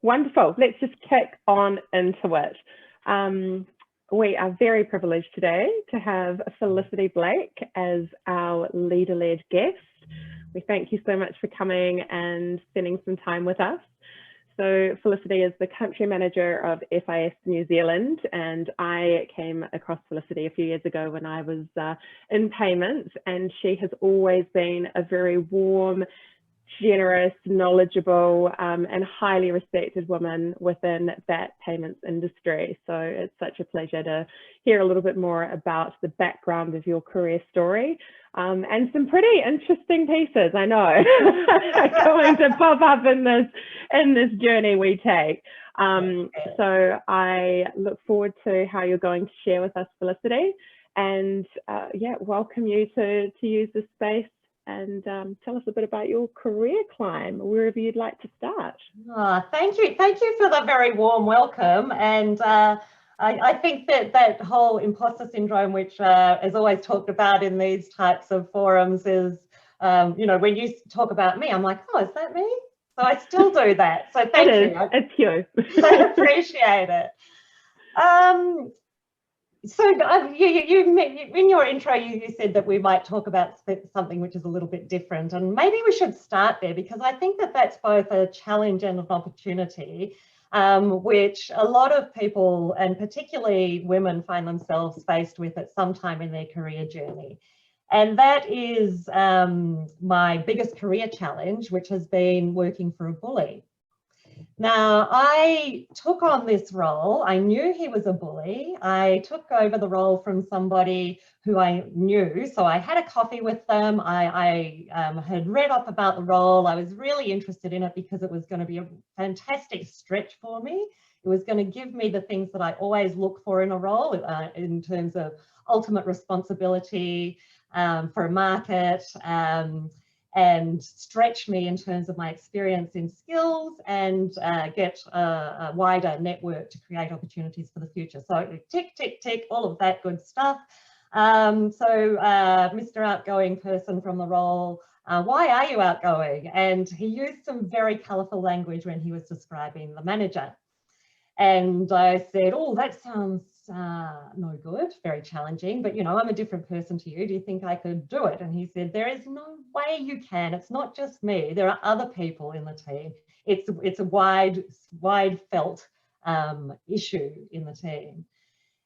Wonderful. Let's just kick on into it. We are very privileged today to have Felicity Blake as our leader-led guest. We thank you so much for coming and spending some time with us. So Felicity is the country manager of FIS New Zealand, and I came across Felicity a few years ago when I was in payments, and she has always been a very warm, generous, knowledgeable, and highly respected woman within that payments industry. So it's such a pleasure to hear a little bit more about the background of your career story, and some pretty interesting pieces, I know, going to pop up in this journey we take. So I look forward to how you're going to share with us, Felicity, and welcome you to use this space and tell us a bit about your career climb, wherever you'd like to start. Oh, thank you for the very warm welcome. And I think that whole imposter syndrome, which is always talked about in these types of forums, is, when you talk about me, I'm like, oh, is that me? So I still do that. So thank you. It's you. I appreciate it. So in your intro, you said that we might talk about something which is a little bit different, and maybe we should start there, because I think that that's both a challenge and an opportunity, which a lot of people, and particularly women, find themselves faced with at some time in their career journey. And that is my biggest career challenge, which has been working for a bully. Now, I took on this role. I knew he was a bully. I took over the role from somebody who I knew. So I had a coffee with them. I had read up about the role. I was really interested in it because it was going to be a fantastic stretch for me. It was going to give me the things that I always look for in a role, in terms of ultimate responsibility for a market, and stretch me in terms of my experience in skills, and get a wider network to create opportunities for the future. So tick, tick, tick, all of that good stuff. Mr. Outgoing person from the role, why are you outgoing? And he used some very colourful language when he was describing the manager. And I said, oh, that sounds no good, very challenging, but I'm a different person to you. Do you think I could do it? And he said, there is no way you can. It's not just me. There are other people in the team. It's a wide felt issue in the team.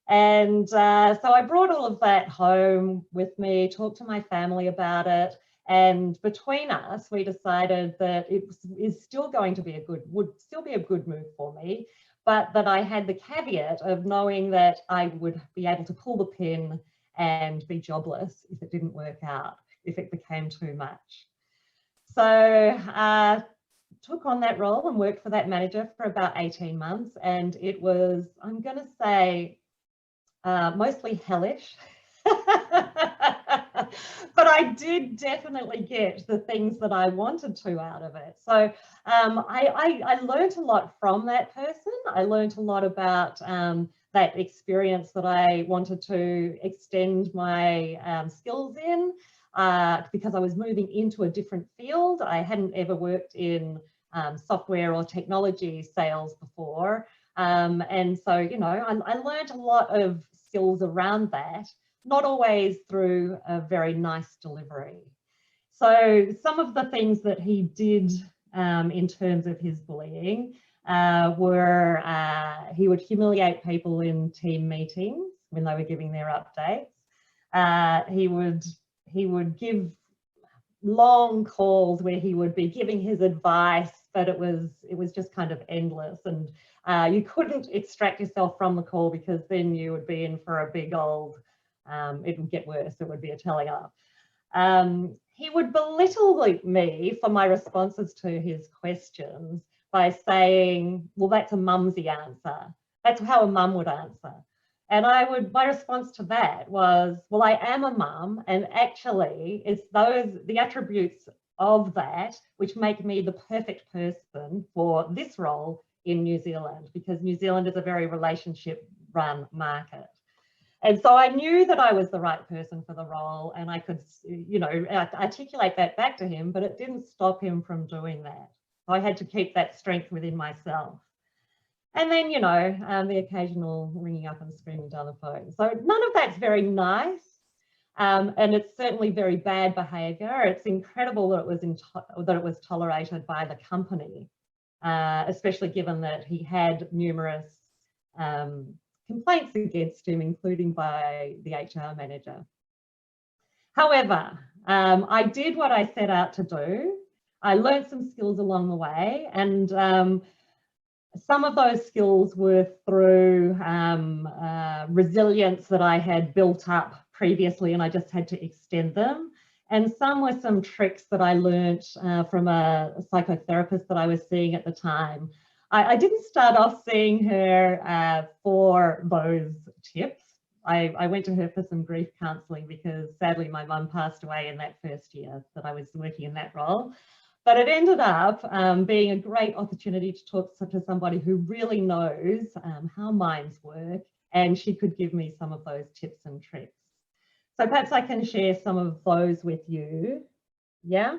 And so I brought all of that home with me, talked to my family about it. And between us, we decided that it is still going to be would still be a good move for me, but that I had the caveat of knowing that I would be able to pull the pin and be jobless if it didn't work out, if it became too much. So took on that role and worked for that manager for about 18 months. And it was, I'm going to say, mostly hellish. But I did definitely get the things that I wanted to out of it. So I learned a lot from that person. I learned a lot about that experience that I wanted to extend my skills in, because I was moving into a different field. I hadn't ever worked in software or technology sales before. And so, I learned a lot of skills around that, not always through a very nice delivery. So some of the things that he did in terms of his bullying were he would humiliate people in team meetings when they were giving their updates. He would give long calls where he would be giving his advice, but it was just kind of endless, and you couldn't extract yourself from the call, because then you would be in for a big old, it would get worse, it would be a telling up. He would belittle me for my responses to his questions by saying, well, that's a mumsy answer. That's how a mum would answer. And my response to that was, well, I am a mum, and actually it's the attributes of that which make me the perfect person for this role in New Zealand, because New Zealand is a very relationship run market. And so I knew that I was the right person for the role, and I could, articulate that back to him, but it didn't stop him from doing that. I had to keep that strength within myself. And then, you know, the occasional ringing up and screaming down the phone. So none of that's very nice. And it's certainly very bad behaviour. It's incredible that it was tolerated by the company, especially given that he had numerous complaints against him, including by the HR manager. However, I did what I set out to do. I learned some skills along the way, and some of those skills were through resilience that I had built up previously, and I just had to extend them. And some were some tricks that I learnt from a psychotherapist that I was seeing at the time. I didn't start off seeing her for those tips. I went to her for some grief counselling because sadly my mum passed away in that first year that I was working in that role. But it ended up being a great opportunity to talk to somebody who really knows how minds work, and she could give me some of those tips and tricks. So perhaps I can share some of those with you. Yeah.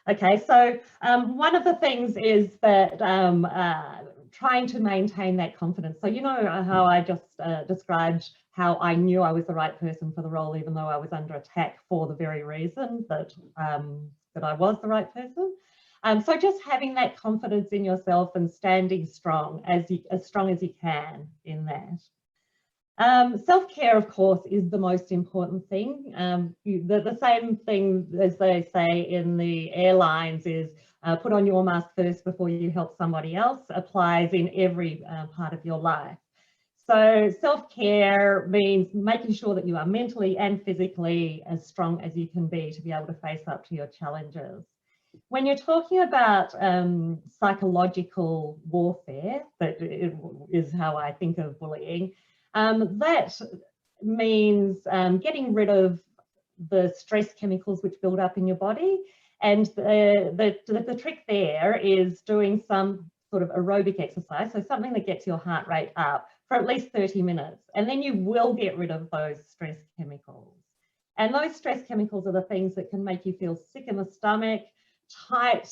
Okay. So one of the things is that trying to maintain that confidence. So you know how I just described how I knew I was the right person for the role, even though I was under attack for the very reason that that I was the right person. So just having that confidence in yourself and standing strong as strong as you can in that. Self-care, of course, is the most important thing. The same thing as they say in the airlines is put on your mask first before you help somebody else, applies in every part of your life. So self-care means making sure that you are mentally and physically as strong as you can be to be able to face up to your challenges. When you're talking about psychological warfare, that is how I think of bullying, that means getting rid of the stress chemicals which build up in your body. And the trick there is doing some sort of aerobic exercise, so something that gets your heart rate up for at least 30 minutes. And then you will get rid of those stress chemicals. And those stress chemicals are the things that can make you feel sick in the stomach, tight,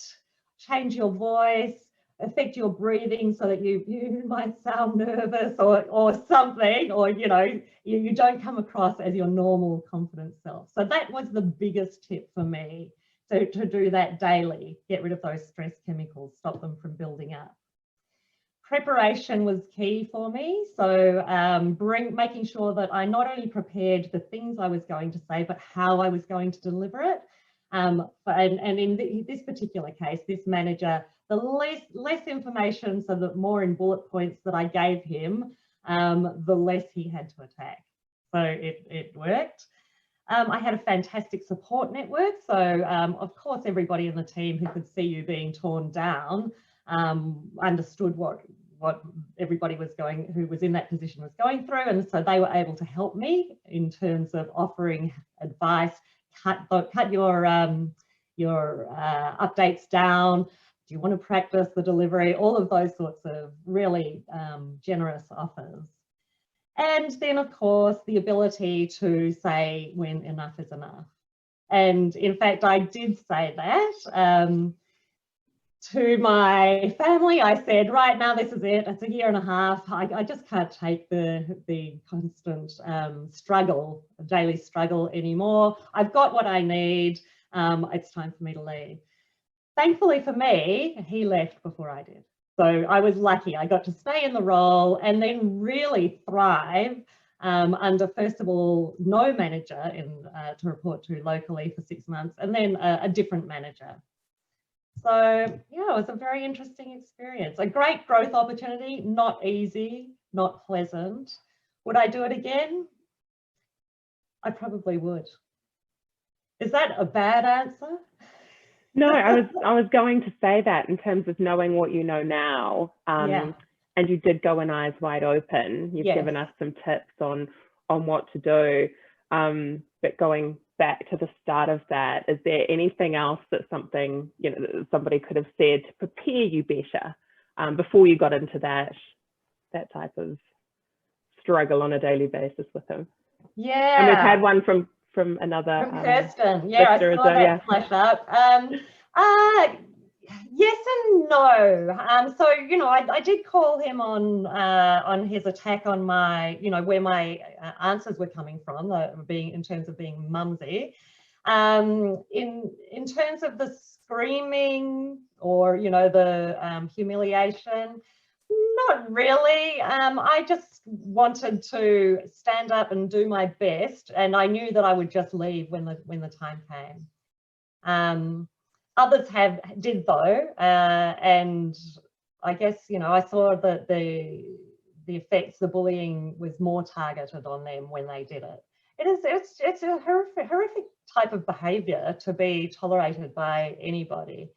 change your voice, affect your breathing so that you might sound nervous or something, or you know, you don't come across as your normal confident self. So that was the biggest tip for me, to do that daily, get rid of those stress chemicals, stop them from building up. Preparation was key for me, so making sure that I not only prepared the things I was going to say, but how I was going to deliver it. And in this particular case, this manager, the less information, so the more in bullet points that I gave him, the less he had to attack. So it worked. I had a fantastic support network. So of course, everybody in the team who could see you being torn down understood what everybody who was in that position was going through. And so they were able to help me in terms of offering advice, cut your updates down. Do you want to practice the delivery? All of those sorts of really generous offers. And then, of course, the ability to say when enough is enough. And in fact, I did say that to my family. I said, right now, this is it. It's a year and a half. I just can't take the constant daily struggle anymore. I've got what I need. It's time for me to leave. Thankfully for me, he left before I did. So I was lucky. I got to stay in the role and then really thrive under, first of all, no manager to report to locally for 6 months, and then a different manager. So yeah, it was a very interesting experience. A great growth opportunity, not easy, not pleasant. Would I do it again? I probably would. Is that a bad answer? No, I was going to say that in terms of knowing what you know now, Yeah. and you did go in eyes wide open. You've Yes. given us some tips on what to do, but going back to the start of that, is there anything else that somebody could have said to prepare you better before you got into that type of struggle on a daily basis with him? Yeah. And we've had one from another Kirsten. Yeah, I saw that flash up. Yes and no. So, you know, I did call him on his attack on my, you know, where my answers were coming from, being in terms of being mumsy. In terms of the screaming or, you know, the humiliation, not really. I just wanted to stand up and do my best, and I knew that I would just leave when the time came. Others did though, and I guess, you know, I saw that the effects, the bullying was more targeted on them when they did it. It's a horrific type of behaviour to be tolerated by anybody.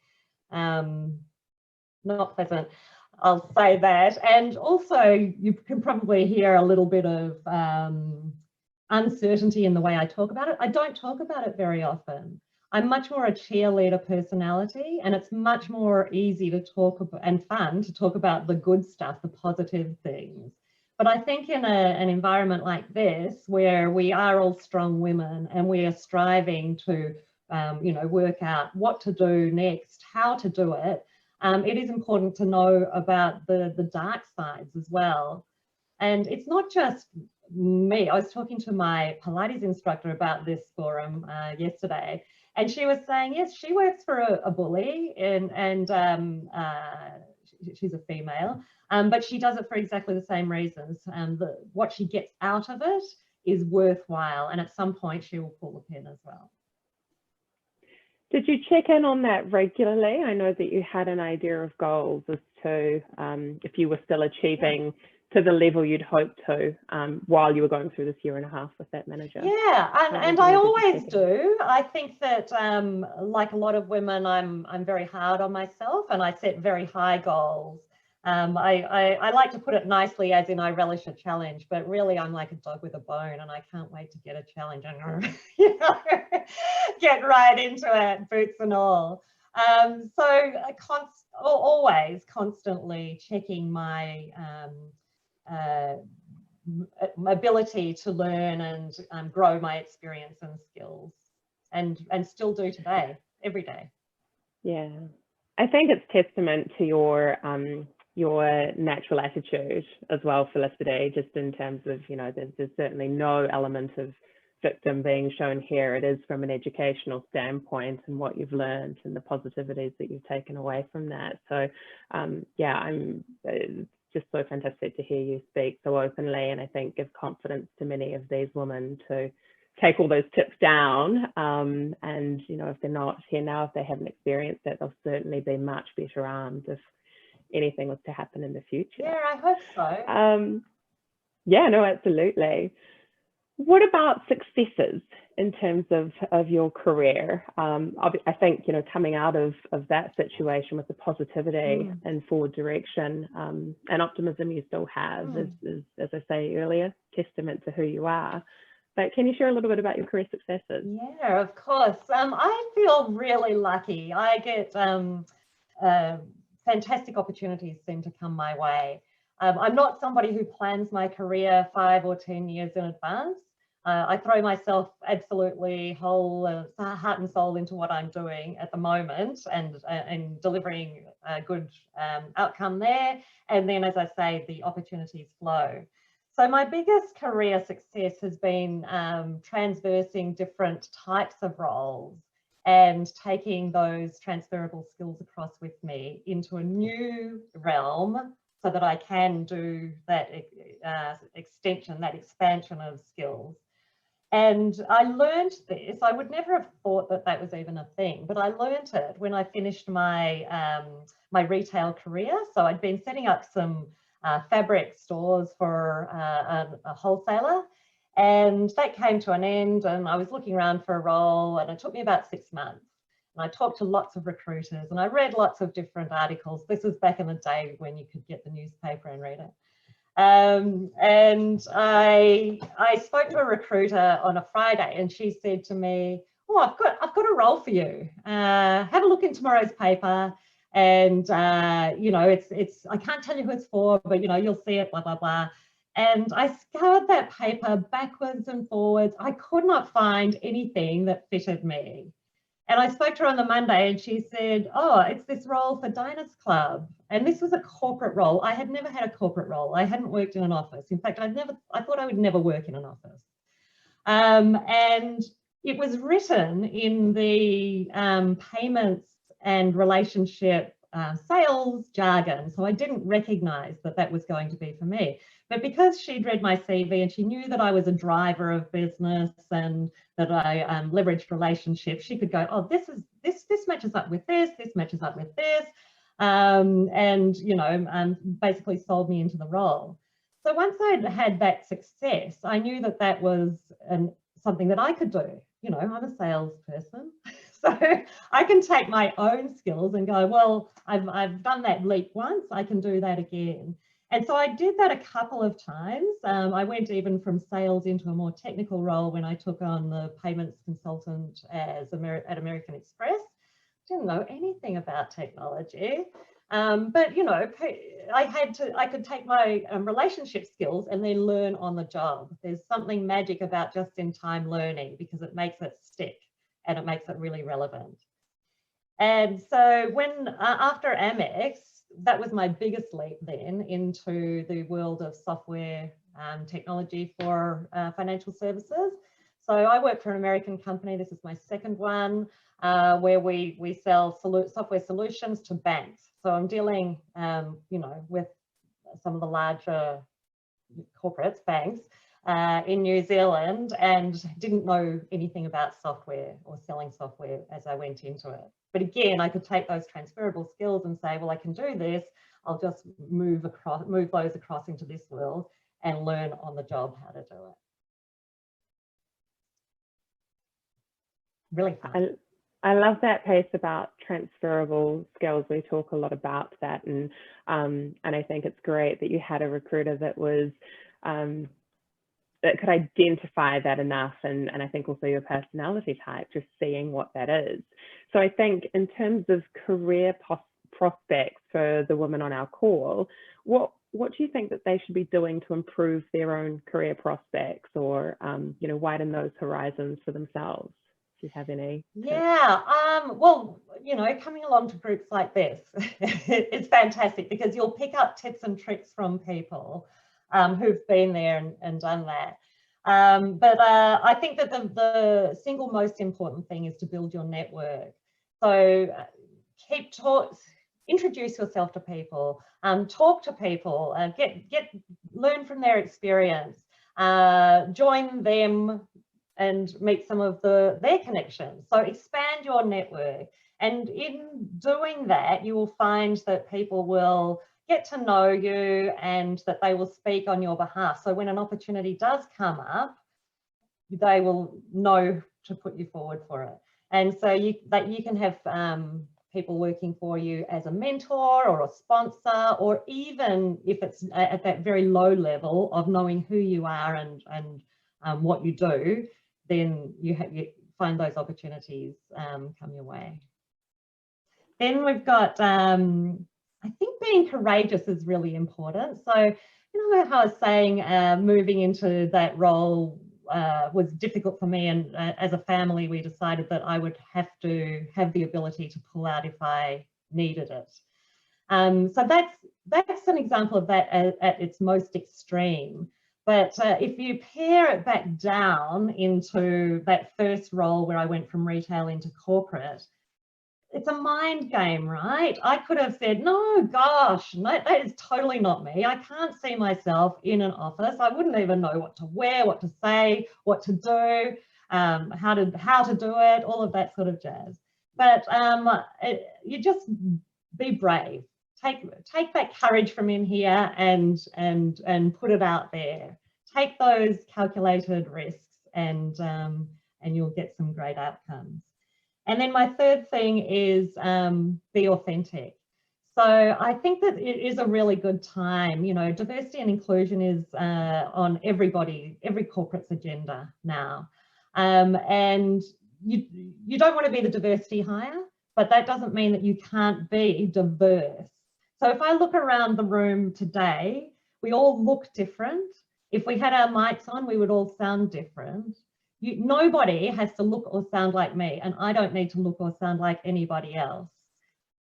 Not pleasant, I'll say that. And also you can probably hear a little bit of uncertainty in the way I talk about it. I don't talk about it very often. I'm much more a cheerleader personality, and it's much more easy to talk about and fun to talk about the good stuff, the positive things. But I think in an environment like this, where we are all strong women and we are striving to, you know, work out what to do next, how to do it, it is important to know about the dark sides as well. And it's not just me. I was talking to my Pilates instructor about this forum yesterday, and she was saying, yes, she works for a bully, and she's a female, but she does it for exactly the same reasons. What she gets out of it is worthwhile, and at some point she will pull the pin as well. Did you check in on that regularly? I know that you had an idea of goals as to if you were still achieving to the level you'd hoped to while you were going through this 1.5 years with that manager. Yeah, and I always do. I think that like a lot of women, I'm very hard on myself, and I set very high goals. I like to put it nicely, as in I relish a challenge, but really I'm like a dog with a bone, and I can't wait to get a challenge and, you know, get right into it, boots and all. So always constantly checking my ability to learn and grow my experience and skills, and still do today, every day. Yeah, I think it's testament to your natural attitude as well, Felicity, just in terms of, you know, there's certainly no element of victim being shown here. It is from an educational standpoint and what you've learned and the positivities that you've taken away from that. So yeah, I'm just so fantastic to hear you speak so openly, and I think give confidence to many of these women to take all those tips down, and, you know, if they're not here now, if they haven't experienced it, they'll certainly be much better armed if anything was to happen in the future. Yeah, I hope so. Yeah, no, absolutely. What about successes in terms of your career? I think, you know, coming out of that situation with the positivity and forward direction and optimism you still have is, as I say earlier, testament to who you are. But can you share a little bit about your career successes? Yeah, of course. I feel really lucky. I get fantastic opportunities seem to come my way. I'm not somebody who plans my career 5 or 10 years in advance. I throw myself absolutely whole heart and soul into what I'm doing at the moment, and delivering a good outcome there. And then, as I say, the opportunities flow. So my biggest career success has been transversing different types of roles and taking those transferable skills across with me into a new realm, so that I can do that extension, that expansion of skills. And I learned this. I would never have thought that that was even a thing, but I learned it when I finished my my retail career. So I'd been setting up some fabric stores for a wholesaler, and that came to an end, and I was looking around for a role, and it took me about 6 months. And I talked to lots of recruiters, and I read lots of different articles. This was back in the day when you could get the newspaper and read it. And I spoke to a recruiter on a Friday, and she said to me, "Oh, I've got a role for you. Have a look in tomorrow's paper, and you know, it's I can't tell you who it's for, but you know, you'll see it, blah blah blah." And I scoured that paper backwards and forwards. I could not find anything that fitted me. And I spoke to her on the Monday and she said, oh, it's this role for Diners Club. And this was a corporate role. I had never had a corporate role. I hadn't worked in an office. In fact, I thought I would never work in an office. And it was written in the payments and relationship sales jargon. So I didn't recognize that that was going to be for me. But because she'd read my CV and she knew that I was a driver of business and that I leveraged relationships, she could go, oh, this matches up with this matches up with this, and you know, basically sold me into the role. So once I'd had that success, I knew that that was something that I could do. You know, I'm a salesperson, so I can take my own skills and go, well, I've done that leap once, I can do that again. And so I did that a couple of times. I went even from sales into a more technical role when I took on the payments consultant at American Express. Didn't know anything about technology, but you know, I could take my relationship skills and then learn on the job. There's something magic about just-in-time learning because it makes it stick and it makes it really relevant. And so when after Amex, that was my biggest leap then into the world of software technology for financial services. So I work for an American company. This is my second one, where we sell software solutions to banks. So I'm dealing, you know, with some of the larger corporates, banks in New Zealand, and didn't know anything about software or selling software as I went into it. But again, I could take those transferable skills and say, well, I can do this. I'll just move those across into this world and learn on the job how to do it. Really fun. I love that piece about transferable skills. We talk a lot about that, and I think it's great that you had a recruiter that was that could identify that enough, and I think also your personality type, just seeing what that is. So I think in terms of career prospects for the women on our call, what do you think that they should be doing to improve their own career prospects, or you know, widen those horizons for themselves? Do you have any tips? Yeah, well, you know, coming along to groups like this, it's fantastic because you'll pick up tips and tricks from people who've been there and done that. But I think that the single most important thing is to build your network. So introduce yourself to people, talk to people, learn from their experience, join them and meet some of their connections. So expand your network. And in doing that, you will find that people will get to know you and that they will speak on your behalf. So when an opportunity does come up, they will know to put you forward for it. And so you can have people working for you as a mentor or a sponsor, or even if it's at that very low level of knowing who you are and what you do, then you find those opportunities come your way. Then we've got, I think being courageous is really important. So, you know how I was saying moving into that role was difficult for me, and as a family we decided that I would have to have the ability to pull out if I needed it. So that's an example of that at its most extreme. But if you pare it back down into that first role where I went from retail into corporate, it's a mind game, right? I could have said, no, gosh, no, that is totally not me. I can't see myself in an office. I wouldn't even know what to wear, what to say, what to do, how to do it, all of that sort of jazz. But you just be brave. Take that courage from in here and put it out there. Take those calculated risks and you'll get some great outcomes. And then my third thing is be authentic. So I think that it is a really good time. You know, diversity and inclusion is on every corporate's agenda now. And you don't want to be the diversity hire, but that doesn't mean that you can't be diverse. So if I look around the room today, we all look different. If we had our mics on, we would all sound different. Nobody has to look or sound like me, and I don't need to look or sound like anybody else.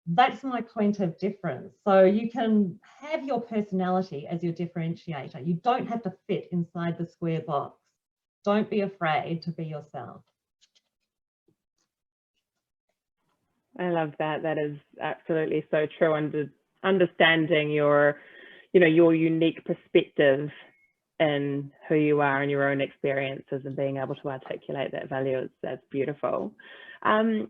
That's my point of difference. So you can have your personality as your differentiator. You don't have to fit inside the square box. Don't be afraid to be yourself. I love that. That is absolutely so true. Understanding your, your unique perspective in who you are and your own experiences, and being able to articulate that value, that's beautiful. In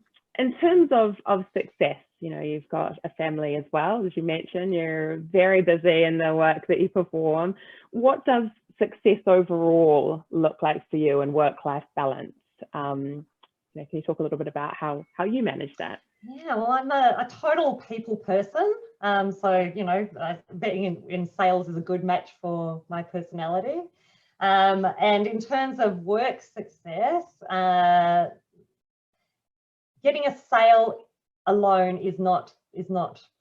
terms of success, you've got a family as well, as you mentioned. You're very busy in the work that you perform. What does success overall look like for you in work-life balance? Can you talk a little bit about how you manage that? Yeah, well, I'm a total people person. So, being in sales is a good match for my personality. And in terms of work success, getting a sale alone is not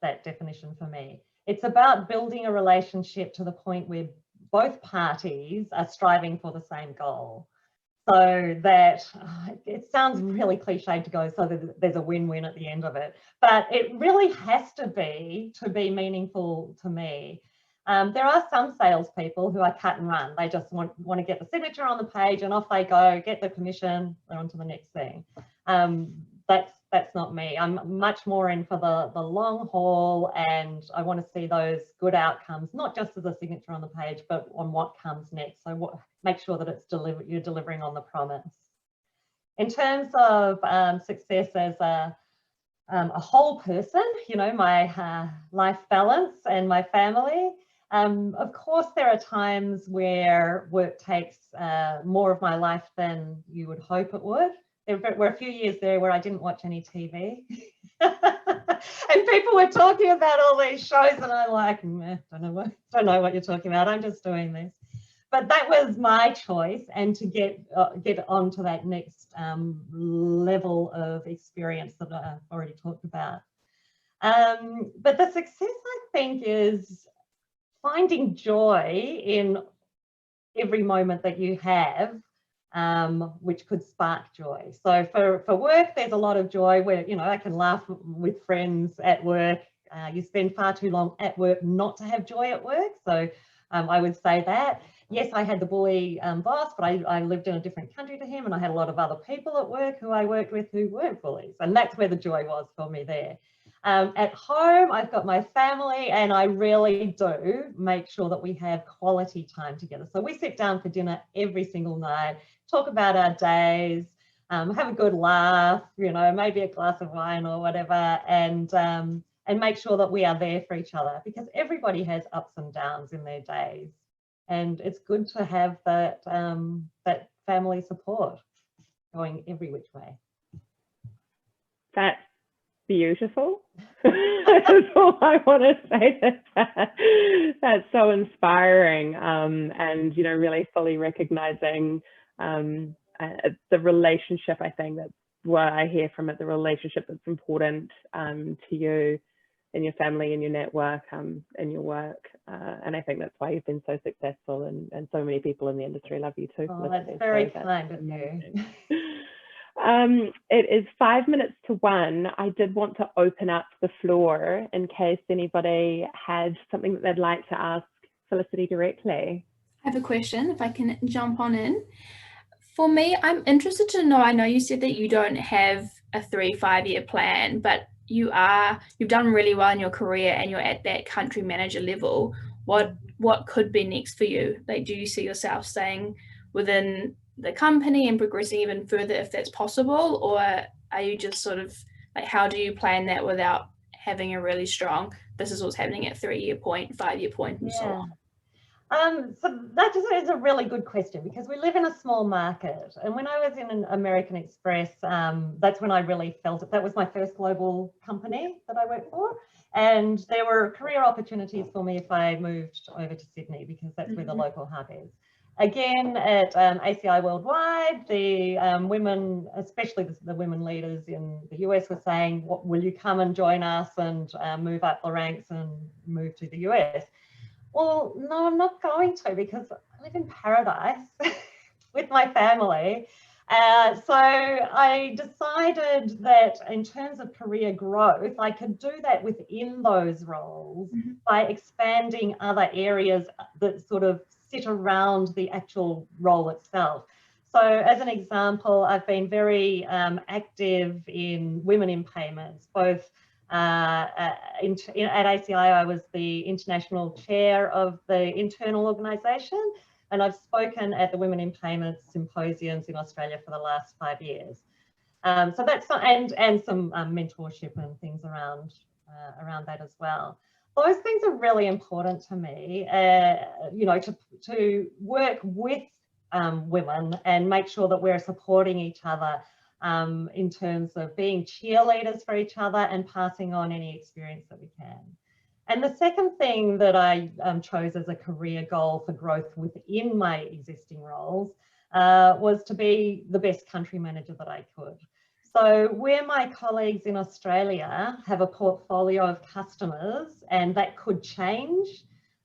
that definition for me. It's about building a relationship to the point where both parties are striving for the same goal. So that it sounds really cliched to go, so that there's a win-win at the end of it, but it really has to be meaningful to me. There are some salespeople who are cut and run. They just want to get the signature on the page and off they go, get the commission, they're on to the next thing. That's not me. I'm much more in for the long haul, and I want to see those good outcomes, not just as a signature on the page, but on what comes next. So make sure that it's you're delivering on the promise. In terms of success as a whole person, my life balance and my family. Of course, there are times where work takes more of my life than you would hope it would. There were a few years there where I didn't watch any TV. And people were talking about all these shows, and I'm like, don't know what you're talking about. I'm just doing this. But that was my choice, and to get on to that next level of experience that I've already talked about. But the success, I think, is finding joy in every moment that you have, which could spark joy. So for work, there's a lot of joy where, I can laugh with friends at work. You spend far too long at work not to have joy at work. So I would say that. Yes, I had the bully boss, but I lived in a different country to him, and I had a lot of other people at work who I worked with who weren't bullies. And that's where the joy was for me there. At home, I've got my family, and I really do make sure that we have quality time together. So we sit down for dinner every single night, talk about our days, have a good laugh, maybe a glass of wine or whatever, and make sure that we are there for each other, because everybody has ups and downs in their days, and it's good to have that that family support going every which way. That's beautiful. That's all I want to say. That's so inspiring, and really fully recognizing the relationship. I think that's what I hear from it, the relationship that's important to you and your family and your network and your work, and I think that's why you've been so successful, and so many people in the industry love you too. Oh, that's very kind of you. It is 5 minutes to 1. I did want to open up the floor in case anybody had something that they'd like to ask Felicity directly. I have a question, if I can jump on in. For me, I'm interested to know, I know you said that you don't have a 3-5 year plan, but you've done really well in your career and you're at that country manager level. What could be next for you? Like, do you see yourself staying within the company and progressing even further if that's possible, or are you just sort of like, how do you plan that without having a really strong, this is what's happening at 3-year point, 5-year point, and so on? So that is a really good question, because we live in a small market, and when I was in an American Express, that's when I really felt it. That was my first global company that I worked for, and there were career opportunities for me if I moved over to Sydney, because that's where the local hub is. Again, at ACI Worldwide, the women, especially the women leaders in the US, were saying, will you come and join us and move up the ranks and move to the US? Well, no, I'm not going to, because I live in paradise with my family. So I decided that in terms of career growth, I could do that within those roles by expanding other areas that sort of sit around the actual role itself. So as an example, I've been very active in women in payments, both at ACI, I was the international chair of the internal organisation, and I've spoken at the Women in Payments symposiums in Australia for the last 5 years. So that's and some mentorship and things around that as well. Those things are really important to me, you know, to work with women and make sure that we're supporting each other in terms of being cheerleaders for each other and passing on any experience that we can. And the second thing that I chose as a career goal for growth within my existing roles was to be the best country manager that I could. So where my colleagues in Australia have a portfolio of customers and that could change,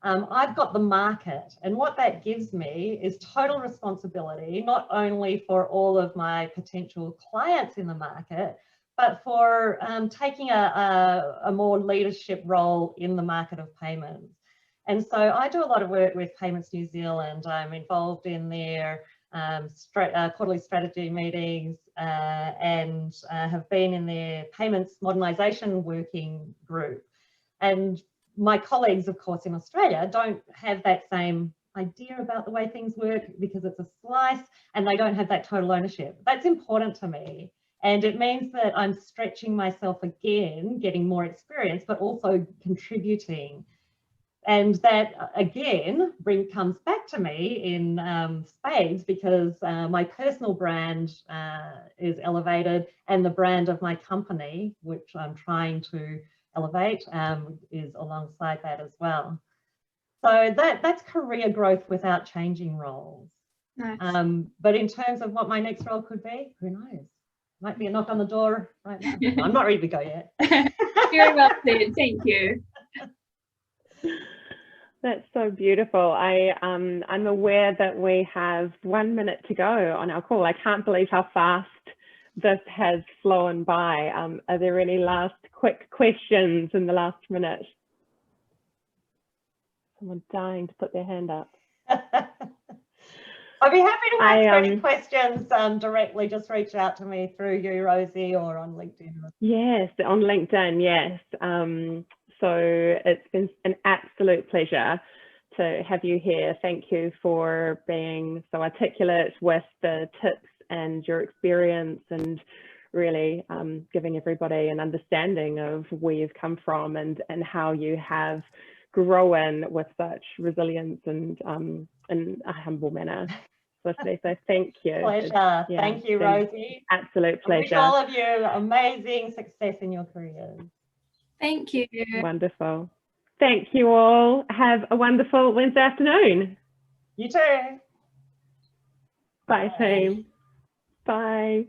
I've got the market, and what that gives me is total responsibility, not only for all of my potential clients in the market, but for taking a more leadership role in the market of payments. And so I do a lot of work with Payments New Zealand. I'm involved in their quarterly strategy meetings and have been in their payments modernisation working group. And my colleagues, of course, in Australia don't have that same idea about the way things work because it's a slice and they don't have that total ownership. That's important to me. And it means that I'm stretching myself again, getting more experience, but also contributing. And that, again, comes back to me in spades because my personal brand is elevated and the brand of my company, which I'm trying to elevate, is alongside that as well. So that's career growth without changing roles. Nice. But in terms of what my next role could be, who knows? Might be a knock on the door right now. I'm not ready to go yet. Very well said. Thank you. That's so beautiful. I'm aware that we have 1 minute to go on our call. I can't believe how fast this has flown by. Are there any last quick questions in the last minute? Someone dying to put their hand up. I'd be happy to answer any questions directly. Just reach out to me through you, Rosie, or on LinkedIn. Yes, on LinkedIn, yes. So it's been an absolute pleasure to have you here. Thank you for being so articulate with the tips and your experience and really giving everybody an understanding of where you've come from and how you have grown with such resilience and in a humble manner. So thank you. Pleasure. Yeah, thank you, Rosie. Absolute pleasure. I wish all of you amazing success in your careers. Thank you. Wonderful. Thank you all. Have a wonderful Wednesday afternoon. You too. Bye, team. Bye.